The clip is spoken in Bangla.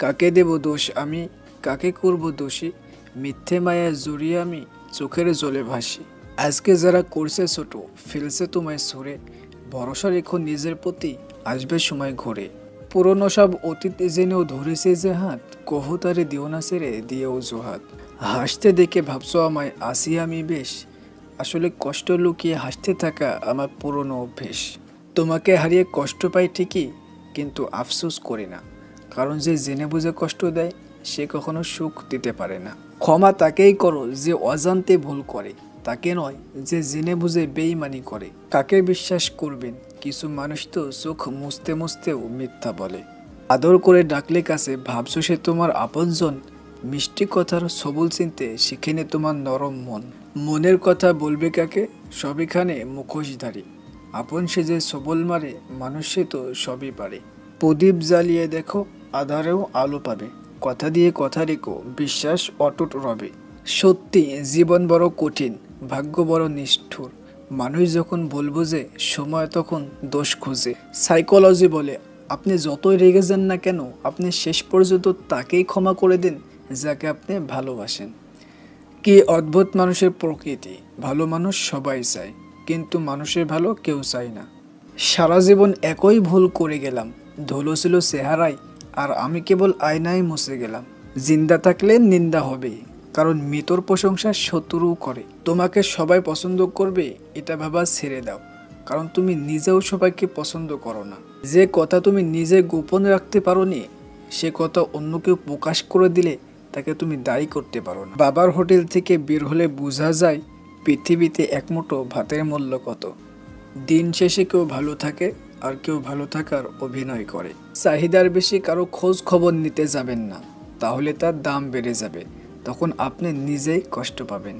কাকে দেব দোষ আমি, কাকে করব দোষী? মিথ্যে মায়ায় জড়িয়ে আমি চোখের জলে ভাসি। আজকে যারা করছে ছোট, ফেলছে তোমায় ছুঁড়ে, ভরসা রেখো নিজের প্রতি, আসবে সময় ঘুরে। পুরনো সব অতীত জেনেও ধরেছে যে হাত, কহতারে দিও না ছেড়ে দিয়ে অজুহাত। হাসতে দেখে ভাবছো আমায় আসি আমি বেশ, আসলে কষ্ট লুকিয়ে হাসতে থাকা আমার পুরনো অভ্যেস। তোমাকে হারিয়ে কষ্ট পাই ঠিকই, কিন্তু আফসোস করি না, কারণ যে জেনে বুঝে কষ্ট দেয় সে কখনো সুখ দিতে পারে না। ক্ষমা তাকেই করো যে অজান্তে ভুল করে, তাকে নয় যে জেনে বুঝে বেইমানি করে। কাকে বিশ্বাস করবেন, কিছু মানুষ তো চোখ মুছতে মুছতেও মিথ্যা বলে। আদর করে ডাকলে কাছে ভাবছো সে তোমার আপনজন, মিষ্টি কথার সবল চিনতে শিখেনে তোমার নরম মন। মনের কথা বলবে কাকে, সবিখানে মুখোশধারী। আপন সে যে সবল মারে, মানুষ সে তো সবই পারে। প্রদীপ জ্বালিয়ে দেখো, আধারেও আলো পাবে। কথা দিয়ে কথা রেখো, বিশ্বাস অটুট রবে। সত্যি জীবন বড় কঠিন, ভাগ্য বড় নিষ্ঠুর। মানুষ যখন ভুল বোঝে, সময় তখন দোষ খুঁজে। সাইকোলজি বলে আপনি যতই রেগে যান না কেন, আপনি শেষ পর্যন্ত তাকেই ক্ষমা করে দিন যাকে আপনি ভালোবাসেন। কি অদ্ভুত মানুষের প্রকৃতি, ভালো মানুষ সবাই চায়, কিন্তু মানুষের ভালো কেউ চায় না। সারা জীবন একই ভুল করে গেলাম, ধুলো ছিল চেহারায়, আর আমি কেবল আয়নায় মুছে গেলাম। জিন্দা থাকলে নিন্দা হবে, কারণ মৃতর প্রশংসা শত্রু করে। তোমাকে সবাই পছন্দ করবে এটা ভাবা ছেড়ে দাও, কারণ তুমি নিজেও সবাইকে পছন্দ করো না। যে কথা তুমি নিজে গোপন রাখতে পারো নি, সে কথা অন্য কেউ প্রকাশ করে দিলে তাকে তুমি দায়ী করতে পারো না। বাবার হোটেল থেকে বের হলে বোঝা যায় পৃথিবীতে এক মুঠো ভাতের মূল্য কত। দিন শেষে কেউ ভালো থাকে, আর কেউ ভালো থাকার অভিনয় করে। চাহিদার বেশি কারো খোঁজ খবর নিতে যাবেন না, তাহলে তার দাম বেড়ে যাবে, তখন আপনি নিজেই কষ্ট পাবেন।